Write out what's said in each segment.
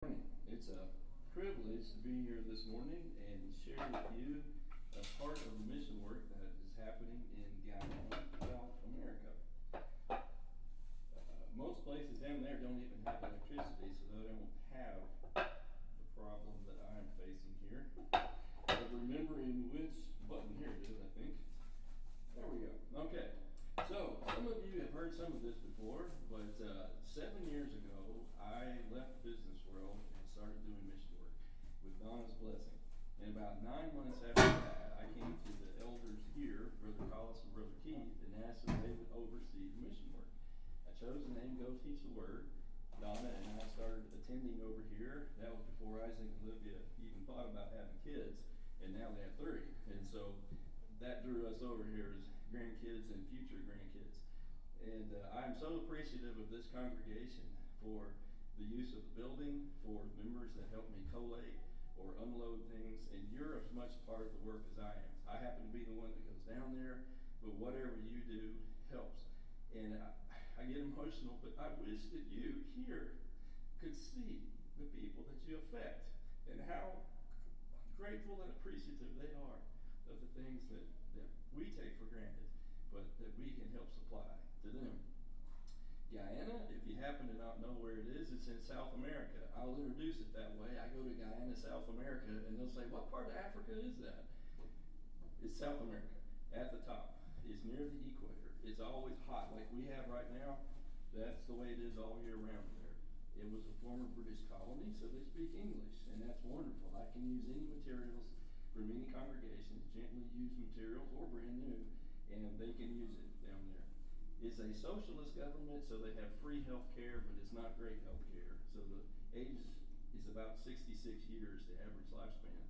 Morning. It's a privilege to be here this morning and share with you a part of the mission work that is happening in Guyana, South America. Most places down there don't even have electricity, so they don't have the problem that I'm facing here. Of remembering which button here it is, I think. There we go. Okay. So, some of you have heard some of this before, but 7 years ago, I left the business world and started doing mission work with Donna's blessing. And about 9 months after that, I came to the elders here, Brother Collis and Brother Keith, and asked if they would oversee the mission work. I chose the name Go Teach the Word. Donna and I started attending over here. That was before Isaac and Olivia even thought about having kids, and now they have 3. And so that drew us over here as grandkids and future grandkids. And I'm so appreciative of this congregation for the use of the building, for members that help me collate or unload things, and you're as much a part of the work as I am. I happen to be the one that goes down there, but whatever you do helps. And I get emotional, but I wish that you here could see the people that you affect and how grateful and appreciative they are of the things that we take for granted, but that we can help supply to them. Guyana, if you happen to not know where it is, it's in South America. I'll introduce it that way. I go to Guyana, South America, and they'll say, what part of Africa is that? It's South America, at the top. It's near the equator. It's always hot, like we have right now. That's the way it is all year round there. It was a former British colony, so they speak English, and that's wonderful. I can use any materials from any congregations, gently used materials or brand new, and they can use it down there. It's a socialist government, so they have free health care, but it's not great health care. So the age is about 66 years, the average lifespan.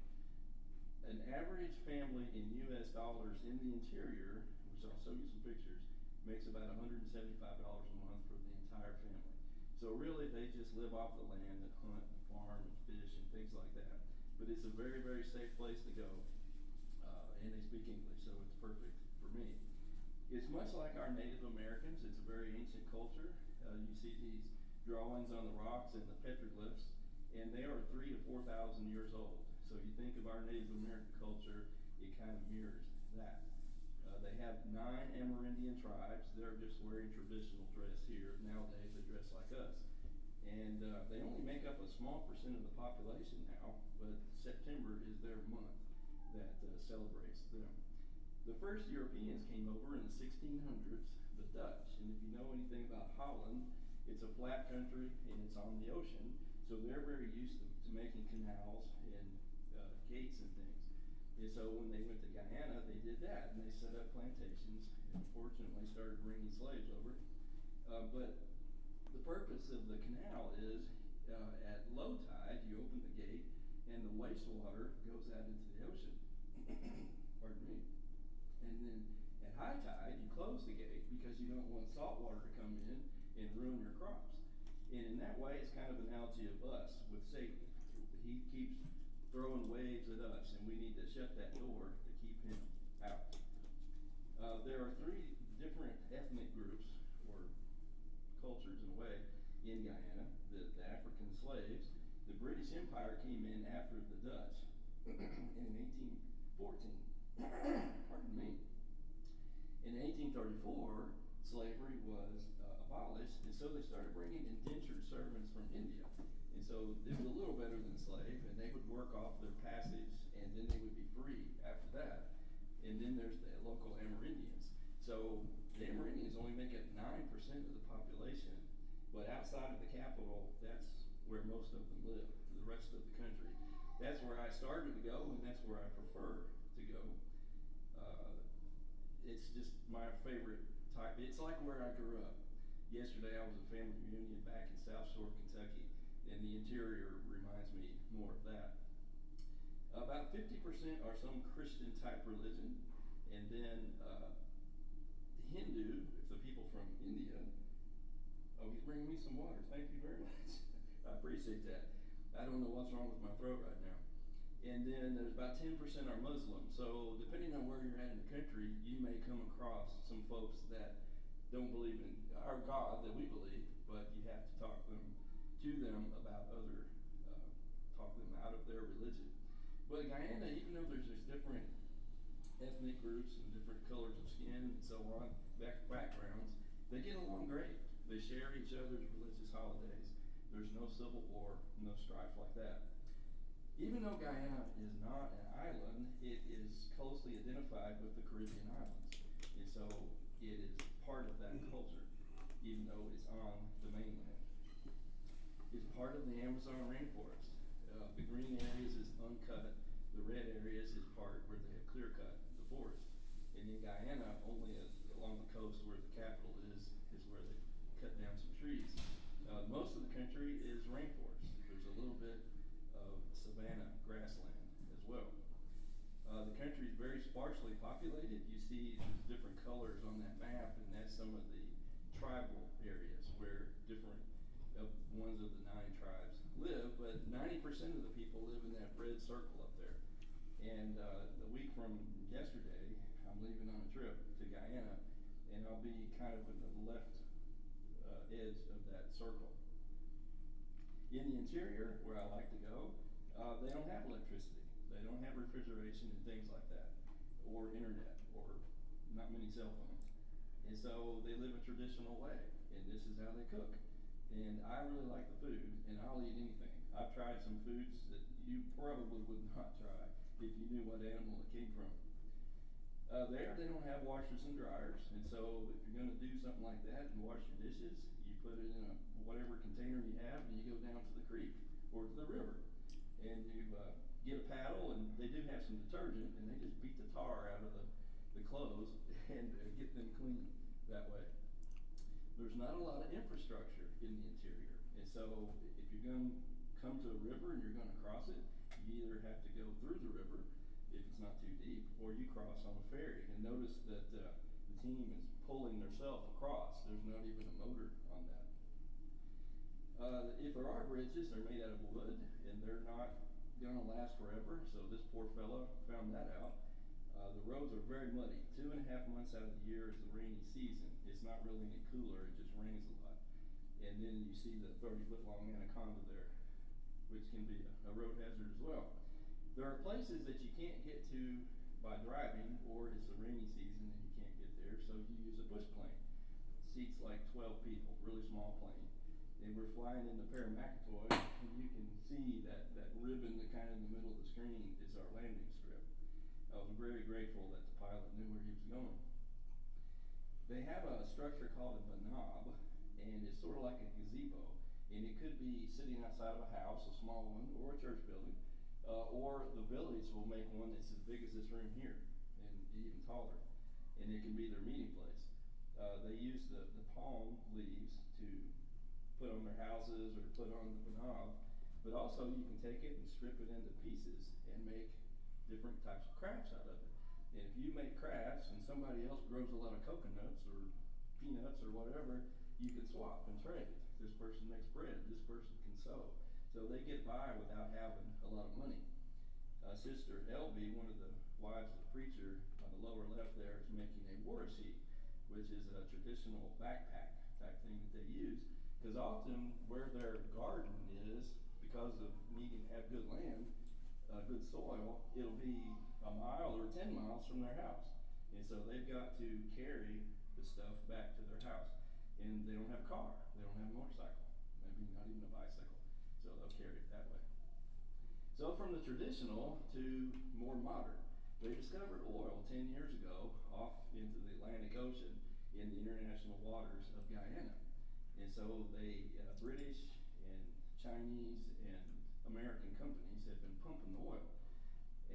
An average family in US dollars in the interior, which I'll show you some pictures, makes about $175 a month for the entire family. So really they just live off the land and hunt and farm and fish and things like that. But it's a very, very safe place to go. And they speak English, so it's perfect for me. It's much like our Native Americans. It's a very ancient culture. You see these drawings on the rocks and the petroglyphs, and they are 3,000 to 4,000 years old. So you think of our Native American culture, it kind of mirrors that. They have 9 Amerindian tribes. They're just wearing traditional dress here. Nowadays they dress like us. And they only make up a small percent of the population now, but September is their month that celebrates them. The first Europeans came over in the 1600s, the Dutch. And if you know anything about Holland, it's a flat country and it's on the ocean. So they're very used to making canals and gates and things. And so when they went to Guyana, they did that. And they set up plantations and fortunately started bringing slaves over. But the purpose of the canal is at low tide, you open the gate and the wastewater goes out into the ocean. Pardon me. And then at high tide, you close the gate because you don't want salt water to come in and ruin your crops. And in that way, it's kind of an analogy of us with Satan. He keeps throwing waves at us, and we need to shut that door to keep him out. There are 3 different ethnic groups, or cultures in a way, in Guyana. The African slaves. The British Empire came in after the Dutch in 1814. Pardon me. In 1834, slavery was abolished, and so they started bringing indentured servants from India. And so it was a little better than slave, and they would work off their passage, and then they would be free after that. And then there's the local Amerindians. So the Amerindians only make up 9% of the population, but outside of the capital, that's where most of them live, the rest of the country. That's where I started to go, and that's where I prefer to go. It's just my favorite type. It's like where I grew up. Yesterday I was at a family reunion back in South Shore, Kentucky, and the interior reminds me more of that. About 50% are some Christian type religion, and then Hindu, if the people from India. Oh, he's bringing me some water. Thank you very much. I appreciate that. I don't know what's wrong with my throat right now. And then there's about 10% are Muslim. So depending on where you're at in the country, you may come across some folks that don't believe in our God that we believe, but you have to talk to them about other ethnic groups and different colors of skin and so on, backgrounds, they get along great. They share each other's religious holidays. There's no civil war, no strife like that. Even though Guyana is not an island, it is closely identified with the Caribbean islands. And so it is part of that culture, even though it's on the mainland. It's part of the Amazon rainforest. The green areas is uncut. The red areas is part where they have clear cut the forest. And in Guyana, only along the coast where the capital is where they cut down some trees. Most of the country is rainforest. There's a little bit of savanna grassland as well. The country is very sparsely populated. You see these different colors on that map, and that's some of the tribal areas where different ones of the 9 tribes live, but 90% of the people live in that red circle up there. And the week from yesterday, I'm leaving on a trip to Guyana, and I'll be kind of in the left edge of that circle. In the interior, where I like to go, they don't have electricity. They don't have refrigeration and things like that, or internet, or not many cell phones. And so they live a traditional way, and this is how they cook. And I really like the food, and I'll eat anything. I've tried some foods that you probably would not try if you knew what animal it came from. There, they don't have washers and dryers, and so if you're going to do something like that and wash your dishes, you put it in whatever container you have, and you go down to the creek or to the river, and you get a paddle, and they do have some detergent, and they just beat the tar out of the clothes and get them clean that way. There's not a lot of infrastructure in the interior, and so if you're going to come to a river and you're going to cross it, you either have to go through the river if it's not too deep, or you cross on a ferry. And notice that the team is pulling themselves across. There's not even a motor on that. If there are bridges, they're made out of wood, and they're not going to last forever, so this poor fellow found that out. The roads are very muddy. 2.5 months out of the year is the rainy season. It's not really any cooler, it just rains a lot. And then you see the 30-foot long anaconda there, which can be a road hazard as well. There are places that you can't get to by driving, or it's the rainy season and you can't get there, so you use a bush plane. It seats like 12 people, really small plane. And we're flying into Paramacatoy, and you can see that ribbon that kind of in the middle of the screen is our landing strip. I was very grateful that the pilot knew where he was going. They have a structure called a banab, and it's sort of like a gazebo, and it could be sitting outside of a house, a small one, or a church building, or the village will make one that's as big as this room here, and even taller, and it can be their meeting place. They use the palm leaves to put on their houses or put on the banab, but also you can take it and strip it into pieces and make different types of crafts out of it. And if you make crafts and somebody else grows a lot of coconuts or peanuts or whatever, you can swap and trade. This person makes bread, this person can sew. So they get by without having a lot of money. Sister Elby, one of the wives of the preacher on the lower left there, is making a warashi, which is a traditional backpack type thing that they use. Because often where their garden is, because of needing to have good land, good soil, it'll be a mile or 10 miles from their house. And so they've got to carry the stuff back to their house. And they don't have a car, they don't have a motorcycle, maybe not even a bicycle. So they'll carry it that way. So from the traditional to more modern, they discovered oil 10 years ago off into the Atlantic Ocean in the international waters of Guyana. And so they, British and Chinese and American companies have been pumping the oil.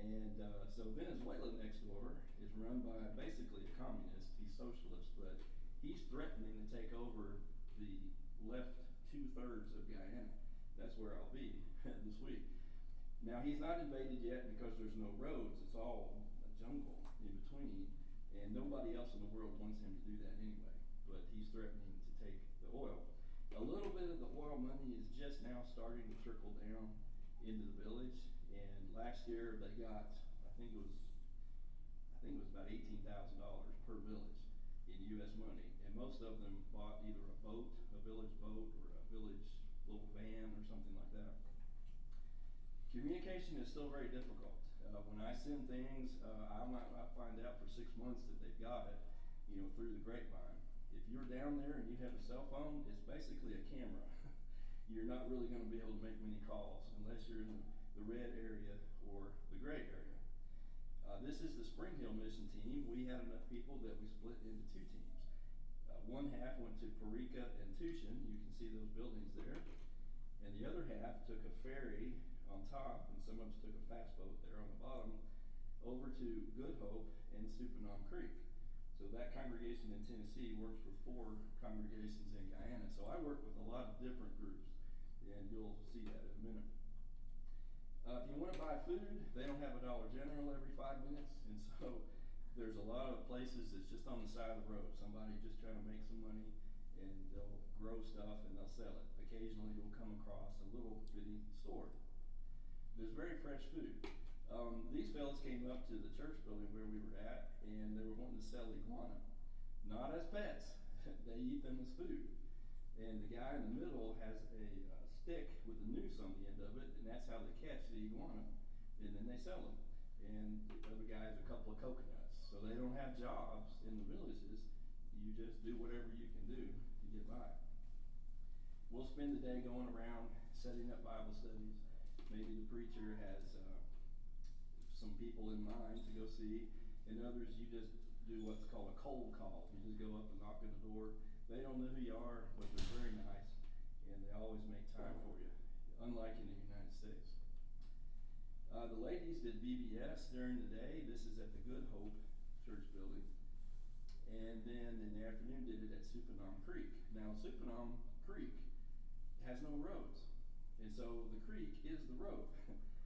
And so Venezuela next door is run by basically a communist. He's socialist, but he's threatening to take over the left 2/3 of Guyana. That's where I'll be this week. Now, he's not invaded yet because there's no roads. It's all a jungle in between, and nobody else in the world wants him to do that anyway. But he's threatening to take the oil. A little bit of the oil money is just now starting to trickle down into the village, and last year they got, I think it was about $18,000 per village in U.S. money, and most of them bought either a boat, a village boat, or a village little van or something like that. Communication is still very difficult. When I send things, I might not find out for 6 months that they've got it, through the grapevine. If you're down there and you have a cell phone, it's basically a camera. You're not really going to be able to make many calls unless you're in the red area or the gray area. This is the Spring Hill mission team. We had enough people that we split into 2 teams. One half went to Parika and Tushin. You can see those buildings there. And the other half took a ferry on top, and some of us took a fast boat there on the bottom, over to Good Hope and Suppanom Creek. So that congregation in Tennessee works with 4 congregations in Guyana. So I work with a lot of different groups, and you'll see that in a minute. If you want to buy food, they don't have a Dollar General every 5 minutes, and so there's a lot of places that's just on the side of the road. Somebody just trying to make some money, and they'll grow stuff and they'll sell it. Occasionally you'll come across a little bitty store. There's very fresh food. These fellas came up to the church building where we were at, and they were wanting to sell iguana. Not as pets. They eat them as food. And the guy in the middle has a stick with a noose on the end of it, and that's how they catch the iguana, and then they sell them. And the other guy has a couple of coconuts. So they don't have jobs in the villages. You just do whatever you can do to get by. We'll spend the day going around setting up Bible studies. Maybe the preacher has some people in mind to go see, and others you just do what's called a cold call. You just go up and knock on the door. They don't know who you are, but they're very nice, and they always make time for you, unlike in the United States. The ladies did VBS during the day. This is at the Good Hope Church building. And then in the afternoon did it at Suppanom Creek. Now, Suppanom Creek has no roads. And so the creek is the road,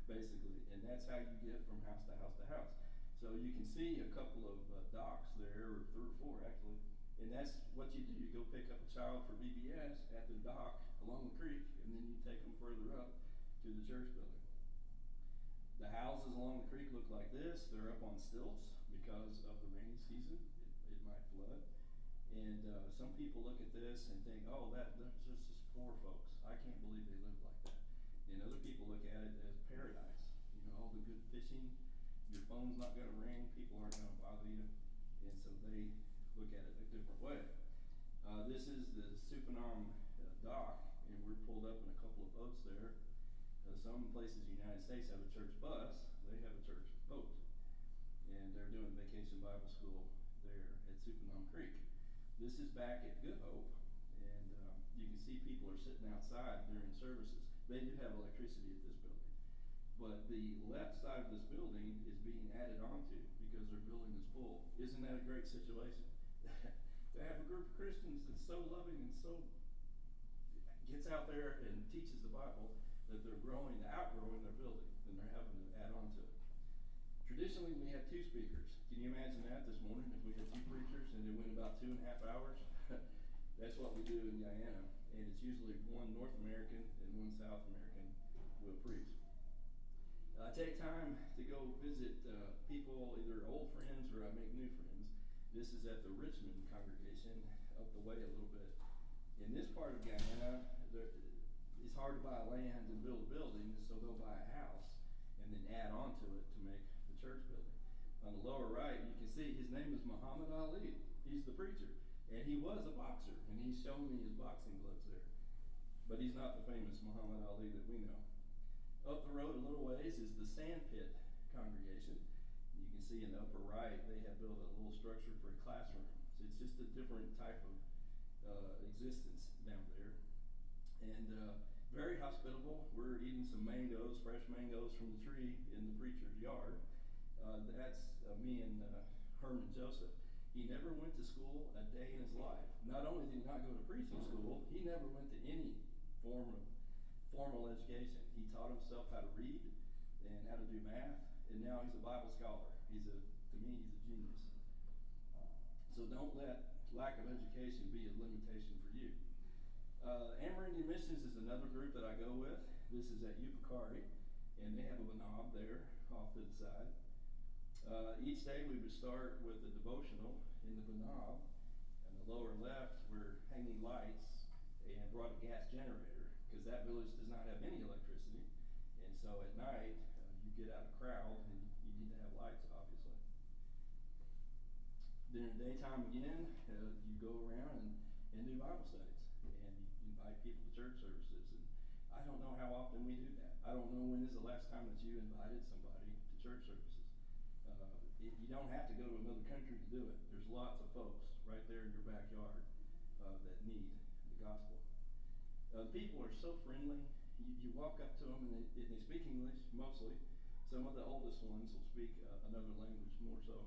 basically. And that's how you get from house to house to house. So you can see a couple of docks there, or 3 or 4 actually. And that's what you do. You go pick up a child for VBS at the dock along the creek, and then you take them further up to the church building. The houses along the creek look like this. They're up on stilts because of the rainy season. It might flood. And some people look at this and think, oh, that's just poor folks. I can't believe they live like that. And other people look at it as paradise. All the good fishing. Your phone's not going to ring. People aren't going to bother you. And so they look at it a different way. This is the Suppanom dock, and we're pulled up in a couple of boats there. Some places in the United States have a church bus. They have a church boat. And they're doing vacation Bible school there at Suppanom Creek. This is back at Good Hope, and you can see people are sitting outside during services. They do have electricity at this building. But the left side of this building is being added onto because their building is full. Isn't that a great situation? To have a group of Christians that's so loving and so gets out there and teaches the Bible that they're outgrowing their building, and they're having to add on to it. Traditionally, we had 2 speakers. Can you imagine that this morning if we had 2 preachers and it went about 2.5 hours? That's what we do in Guyana, and it's usually one North American and one South American will preach. I take time to go visit people, either old friends or I make new friends. This is at the Richmond congregation up the way a little bit. In this part of Guyana, it's hard to buy land and build a building, so they'll buy a house and then add on to it to make the church building. On the lower right, you can see his name is Muhammad Ali. He's the preacher. And he was a boxer, and he's showing me his boxing gloves there. But he's not the famous Muhammad Ali that we know. Up the road a little ways is the Sandpit congregation. You can see in the upper right, they have built a little structure for a classroom. So it's just a different type of existence down there. And very hospitable. We're eating some mangoes, fresh mangoes from the tree in the preacher's yard. That's me and Herman Joseph. He never went to school a day in his life. Not only did he not go to preaching school, he never went to any form of formal education. He taught himself how to read and how to do math, and now he's a Bible scholar. To me, he's a genius. So don't let lack of education be a limitation for you. Amerindian Missions is another group that I go with. This is at Upakari, and they have a banab there off to the side. Each day we would start with a devotional in the banab. On the lower left, we're hanging lights and brought a gas generator because that village does not have any electricity. And so at night, you get out a crowd and lights, obviously. During the daytime again, you go around and do Bible studies, and you invite people to church services. And I don't know how often we do that. I don't know when is the last time that you invited somebody to church services. You don't have to go to another country to do it. There's lots of folks right there in your backyard that need the gospel. People are so friendly. You walk up to them and they speak English mostly. Some of the oldest ones will speak another language more so.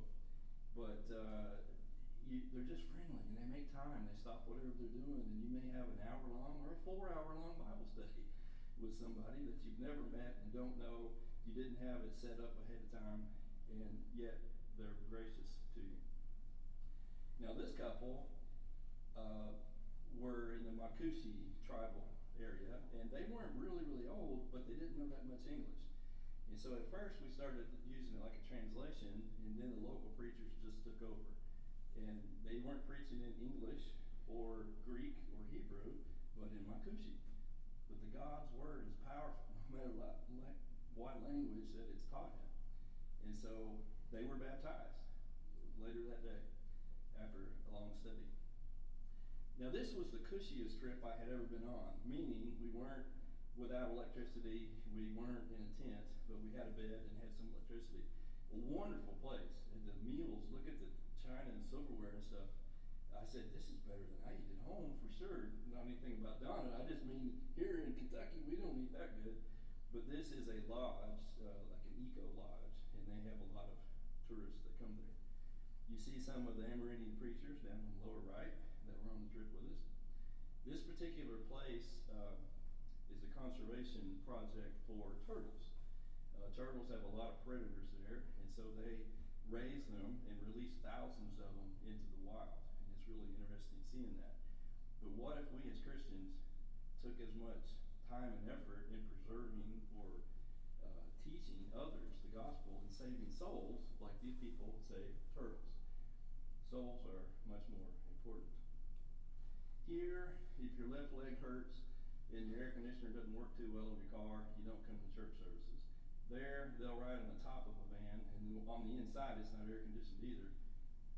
But they're just friendly, and they make time. They stop whatever they're doing, and you may have an hour-long or a 4-hour-long Bible study with somebody that you've never met and don't know. You didn't have it set up ahead of time, and yet they're gracious to you. Now, this couple were in the Makushi tribal area, and they weren't really, really old, but they didn't know that much English. And so at first we started using it like a translation, and then the local preachers just took over. And they weren't preaching in English or Greek or Hebrew, but in Makushi. But the God's word is powerful, no matter what language that it's taught in. And so they were baptized later that day after a long study. Now this was the cushiest trip I had ever been on, meaning we weren't without electricity, we weren't in a tent, but we had a bed and had some electricity. A wonderful place. And the meals, look at the china and silverware and stuff. I said, this is better than I eat at home for sure. Not anything about Donna. I just mean here in Kentucky, we don't eat that good. But this is a lodge, like an eco lodge, and they have a lot of tourists that come there. You see some of the Amerindian preachers down in the lower right that were on the trip with us. This particular place is a conservation project for turtles. Turtles have a lot of predators there, and so they raise them and release thousands of them into the wild. And it's really interesting seeing that. But what if we as Christians took as much time and effort in preserving or teaching others the gospel and saving souls like these people save turtles? Souls are much more important. Here, if your left leg hurts and your air conditioner doesn't work too well in your car, you don't come to church services. There, they'll ride on the top of a van, and on the inside, it's not air conditioned either.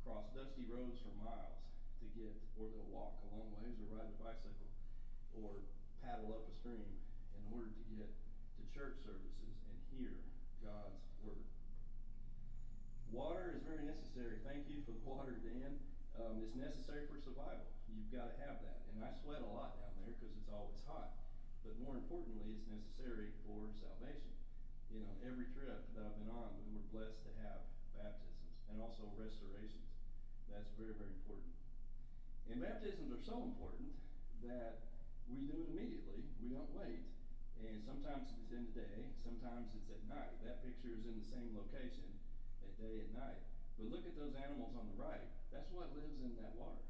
Cross dusty roads for miles to get, or they'll walk a long ways, or ride a bicycle, or paddle up a stream in order to get to church services and hear God's word. Water is very necessary. Thank you for the water, Dan. It's necessary for survival. You've got to have that. And I sweat a lot down there because it's always hot. But more importantly, it's necessary for salvation. You know, every trip that I've been on, we were blessed to have baptisms and also restorations. That's very, very important. And baptisms are so important that we do it immediately. We don't wait. And sometimes it's in the day, sometimes it's at night. That picture is in the same location at day and night. But look at those animals on the right. That's what lives in that water.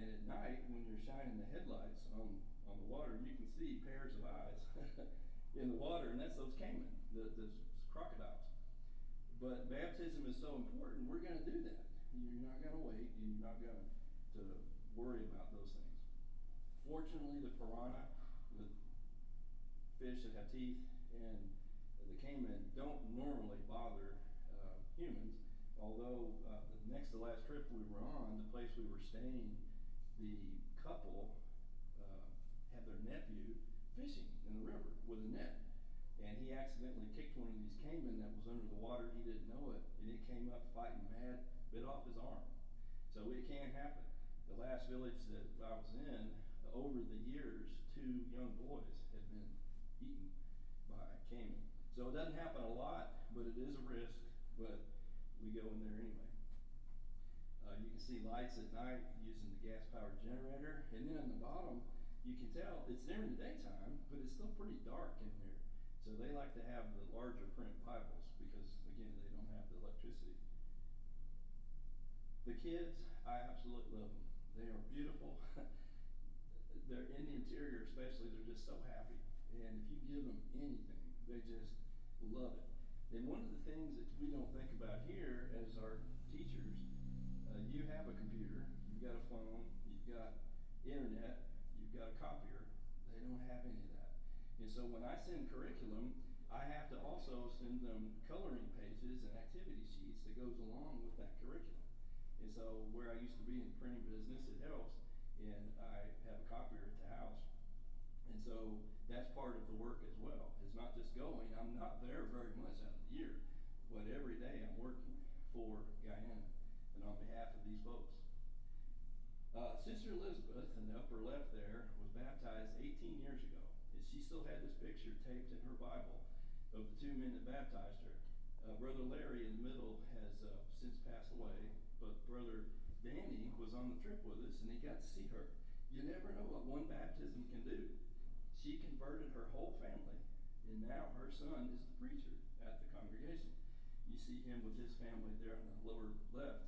And at night, when you're shining the headlights on the water, you can see pairs of eyes in the water, and that's those caiman, the crocodiles. But baptism is so important, we're going to do that. You're not going to wait, and you're not going to worry about those things. Fortunately, the piranha, the fish that have teeth, and the caiman don't normally bother humans, although the next to last trip we were on, the place we were staying, the couple had their nephew fishing in the river with a net. And he accidentally kicked one of these caiman that was under the water. He didn't know it, and it came up fighting mad, bit off his arm. So it can happen. The last village that I was in, over the years, 2 young boys had been eaten by caiman. So it doesn't happen a lot, but it is a risk, but we go in there anyway. You can see lights at night using the gas-powered generator, and then on the bottom, you can tell it's there in the daytime, but it's still pretty dark in there. So they like to have the larger print Bibles because, again, they don't have the electricity. The kids, I absolutely love them. They are beautiful. They're in the interior especially, they're just so happy. And if you give them anything, they just love it. And one of the things that we don't think about here as our teachers, you have a computer, you've got a phone, you've got internet, you've got a copier. They don't have any of that. And so when I send curriculum, I have to also also send them coloring pages and activity sheets that goes along with that curriculum. And so where I used to be in the printing business, it helps, and I have a copier at the house. And so that's part of the work as well. It's not just going. I'm not there very much out of the year, but every day I'm working for Guyana and on behalf of these folks. Sister Elizabeth in the upper left there was baptized 18 years ago, and she still had this picture taped in her Bible of the two men that baptized her. Brother Larry in the middle has since passed away, but Brother Danny was on the trip with us, and he got to see her. You never know what one baptism can do. She converted her whole family, and now her son is the preacher at the congregation. You see him with his family there on the lower left.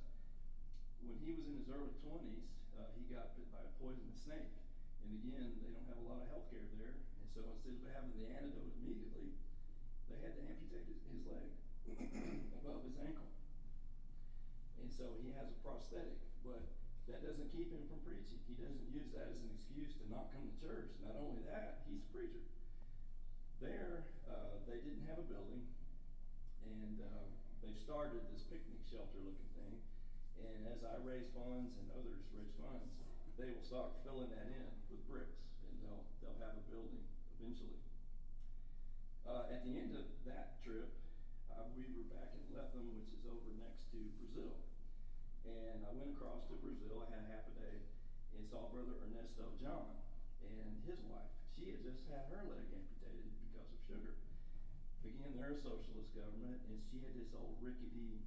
When he was in his early 20s, he got bit by a poisonous snake. And again, they don't have a lot of health care there, and so instead of having the antidote immediately, they had to amputate his leg above his ankle. And so he has a prosthetic, but that doesn't keep him from preaching. He doesn't use that as an excuse to not come to church. Not only that, he's a preacher. There, they didn't have a building, and they started this picnic shelter looking thing. And as I raise funds and others raise funds, they will start filling that in with bricks, and they'll have a building eventually. At the end of that trip, we were back in Lethem, which is over next to Brazil. And I went across to Brazil. I had half a day and saw Brother Ernesto John and his wife. She had just had her leg amputated because of sugar. Again, they're a socialist government, and she had this old rickety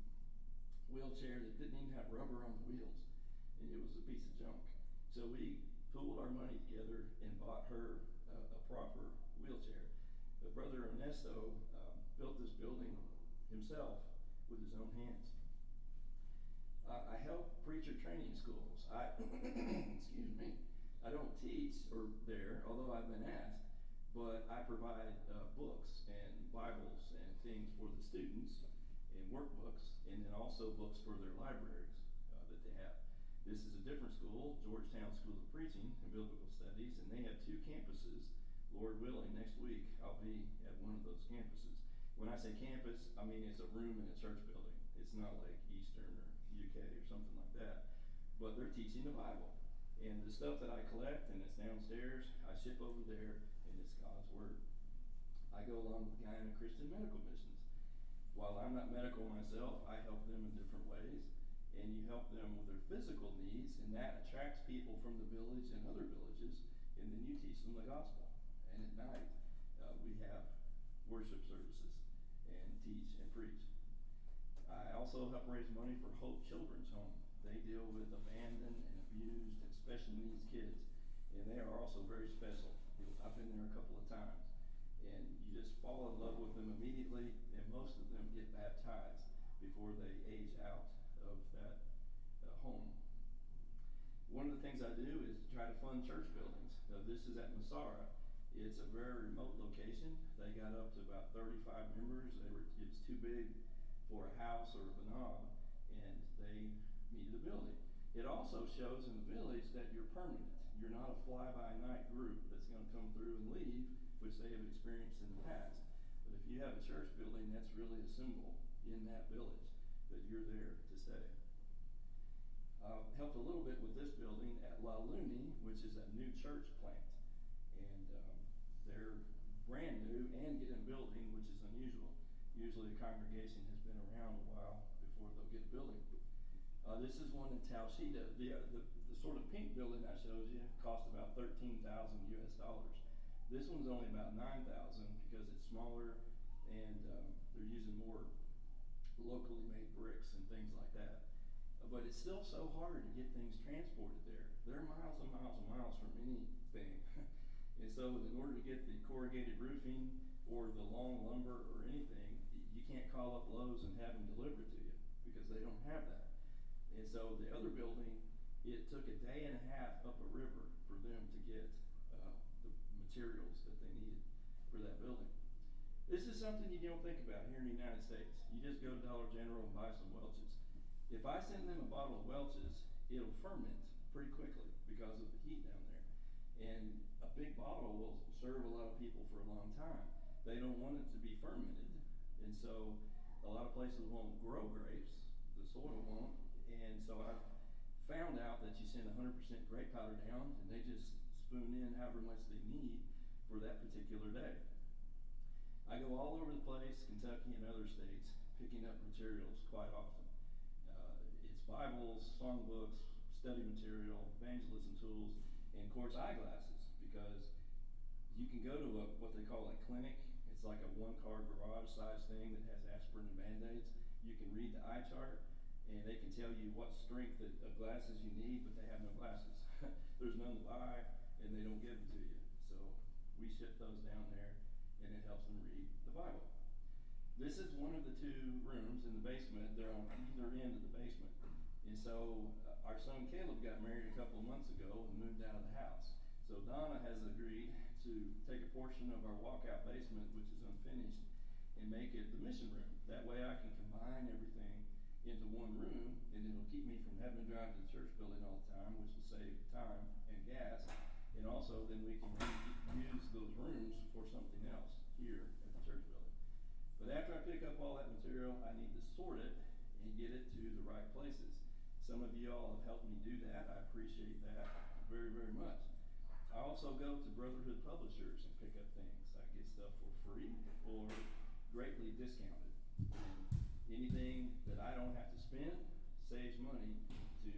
wheelchair that didn't even have rubber on the wheels, and it was a piece of junk. So we pooled our money together and bought her a proper wheelchair. But Brother Ernesto built this building himself with his own hands. I help preacher training schools. Excuse me. I don't teach there, although I've been asked, but I provide books and Bibles and things for the students and workbooks, and then also books for their libraries that they have. This is a different school, Georgetown School of Preaching and Biblical Studies, and they have two campuses. Lord willing, next week I'll be at one of those campuses. When I say campus, I mean it's a room in a church building. It's not like Eastern or UK or something like that. But they're teaching the Bible. And the stuff that I collect, and it's downstairs, I ship over there, and it's God's Word. I go along with Guyana Christian Medical Missions. While I'm not medical myself, I help them in different ways. And you help them with their physical needs, and that attracts people from the village and other villages, and then you teach them the gospel. And at night, we have worship services and teach and preach. I also help raise money for Hope Children's Home. They deal with abandoned and abused and special needs kids, and they are also very special. I've been there a couple of times, and you just fall in love with them immediately, and most of them get baptized before they age out of that home. One of the things I do is try to fund church buildings. This is at Masara. It's a very remote location. They got up to about 35 members. It's too big for a house or a banab, and they needed a building. It also shows in the village that you're permanent. You're not a fly-by-night group that's going to come through and leave, which they have experienced in the past. But if you have a church building, that's really a symbol in that village that you're there to stay. Helped a little bit with this building at La Luni, which is a new church plant. And they're brand new and getting a building, which is unusual. Usually a congregation has been around a while before they'll get a building. This is one in Taushita. The sort of pink building I showed you cost about $13,000 US. This one's only about $9,000 because it's smaller, and they're using more locally made bricks and things like that. But it's still so hard to get things transported there. They're miles and miles and miles from anything. And so in order to get the corrugated roofing or the long lumber or anything, you can't call up Lowe's and have them deliver it to you because they don't have that. And so the other building, it took a day and a half up a river for them to get the materials that they needed for that building. This is something you don't think about here in the United States. You just go to Dollar General and buy some Welch's. If I send them a bottle of Welch's, it'll ferment pretty quickly because of the heat down there. And a big bottle will serve a lot of people for a long time. They don't want it to be fermented And so a lot of places won't grow grapes, the soil won't. And so I found out that you send 100% grape powder down, and they just spoon in however much they need for that particular day. I go all over the place, Kentucky and other states, picking up materials quite often. It's Bibles, songbooks, study material, evangelism tools, and of course eyeglasses, because you can go to what they call a clinic. It's like a one-car garage size thing that has aspirin and Band-Aids. You can read the eye chart, and they can tell you what strength of glasses you need, but they have no glasses. There's none to buy, and they don't give them to you. So we ship those down there, and it helps them read the Bible. This is one of the two rooms in the basement. They're on either end of the basement. And so our son Caleb got married a couple of months ago and moved out of the house. So Donna has agreed to take a portion of our walkout basement, which is unfinished, and make it the mission room. That way I can combine everything into one room, and it'll keep me from having to drive to the church building all the time, which will save time and gas. And also then we can use those rooms for something else here at the church building. But after I pick up all that material, I need to sort it and get it to the right places. Some of you all have helped me do that. I appreciate that very, very much. I also go to Brotherhood Publishers and pick up things. I get stuff for free or greatly discounted. And anything that I don't have to spend saves money to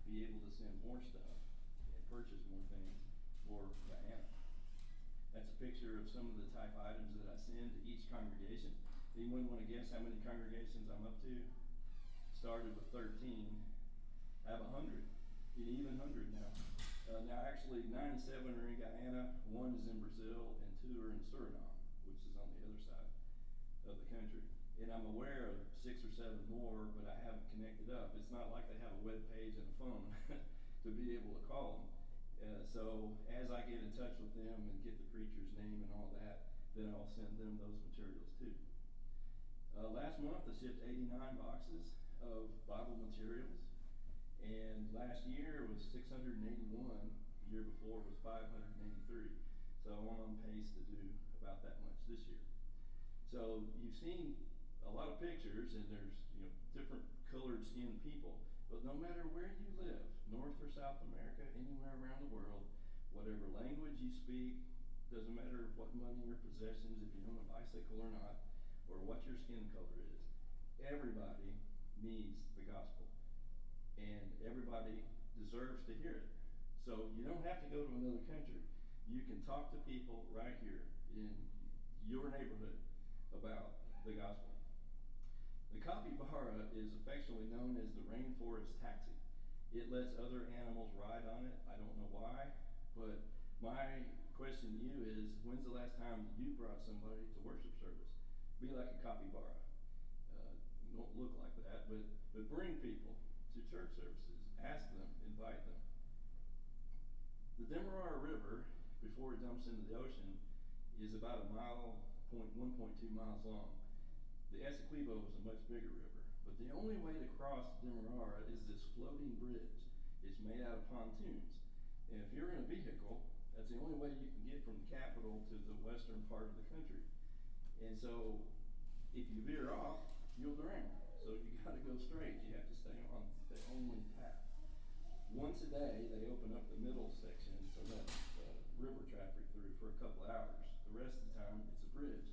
be able to send more stuff and purchase more things for Guyana. That's a picture of some of the type items that I send to each congregation. Anyone want to guess how many congregations I'm up to? Started with 13. I have 100, even 100 now. Now actually 97 are in Guyana, 1 is in Brazil, and 2 are in Suriname, which is on the other side of the country. And I'm aware of 6 or 7 more, but I haven't connected up. It's not like they have a web page and a phone to be able to call them. So as I get in touch with them and get the preacher's name and all that, then I'll send them those materials too. Last month I shipped 89 boxes of Bible materials, and last year was 681. The year before was 583. So I'm on pace to do about that much this year. So you've seen a lot of pictures, and there's different colored skinned people. But no matter where you live, North or South America, anywhere around the world, whatever language you speak, doesn't matter what money or possessions, if you own a bicycle or not, or what your skin color is, everybody needs the gospel. And everybody deserves to hear it. So you don't have to go to another country. You can talk to people right here in your neighborhood about the gospel. The capybara is affectionately known as the rainforest taxi. It lets other animals ride on it. I don't know why, but my question to you is, when's the last time you brought somebody to worship service? Be like a capybara. Don't look like that, but bring people to church services. Ask them, invite them. The Demerara River, before it dumps into the ocean, is about 1.2 miles long. The Essequibo is a much bigger river, but the only way to cross Demerara is this floating bridge. It's made out of pontoons. And if you're in a vehicle, that's the only way you can get from the capital to the western part of the country. And so if you veer off, you'll drown. So you gotta go straight. You have to stay on the only path. Once a day, they open up the middle section to let river traffic through for a couple hours. The rest of the time, it's a bridge.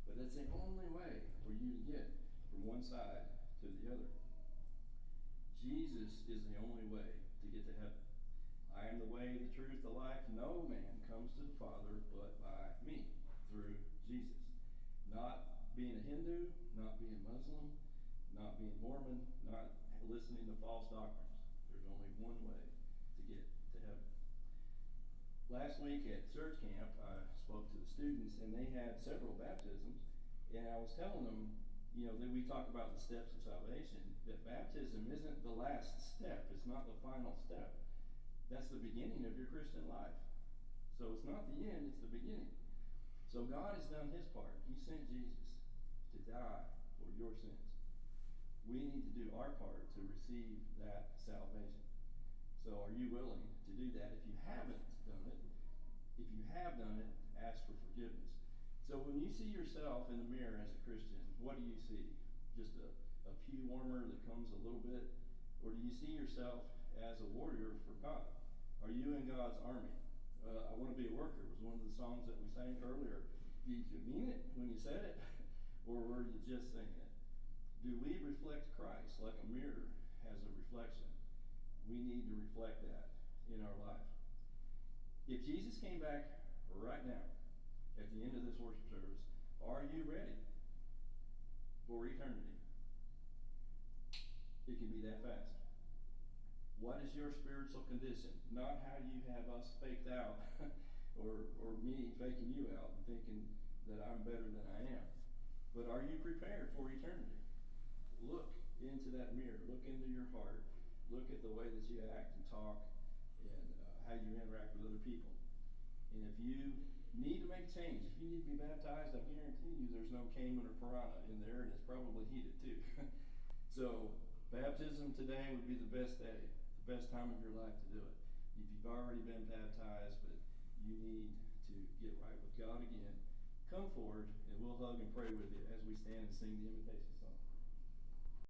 But that's the only way for you to get from one side to the other. Jesus is the only way to get to heaven. I am the way, the truth, the life. No man comes to the Father but by me, through Jesus. Not being a Hindu, not being Muslim, not being Mormon, not listening to false doctrines. There's only one way to get to heaven. Last week at church camp, I spoke to the students, and they had several baptisms, and I was telling them, that we talk about the steps of salvation, that baptism isn't the last step. It's not the final step. That's the beginning of your Christian life. So it's not the end, it's the beginning. So God has done his part. He sent Jesus to die for your sins. We need to do our part to receive that salvation. So are you willing to do that? If you haven't done it, if you have done it, ask for forgiveness. So when you see yourself in the mirror as a Christian, what do you see? Just a pew warmer that comes a little bit? Or do you see yourself as a warrior for God? Are you in God's army? I want to be a worker was one of the songs that we sang earlier. Did you mean it when you said it? Or were you just saying it? Do we reflect Christ like a mirror has a reflection? We need to reflect that in our life. If Jesus came back right now, at the end of this worship service, are you ready for eternity? It can be that fast. What is your spiritual condition? Not how you have us faked out or me faking you out and thinking that I'm better than I am. But are you prepared for eternity? Look into that mirror. Look into your heart. Look at the way that you act and talk and how you interact with other people. And if you need to make change, if you need to be baptized, I guarantee you there's no Cayman or Piranha in there, and it's probably heated too. So baptism today would be the best day, the best time of your life to do it. If you've already been baptized, but you need to get right with God again, come forward and we'll hug and pray with you as we stand and sing the invitation.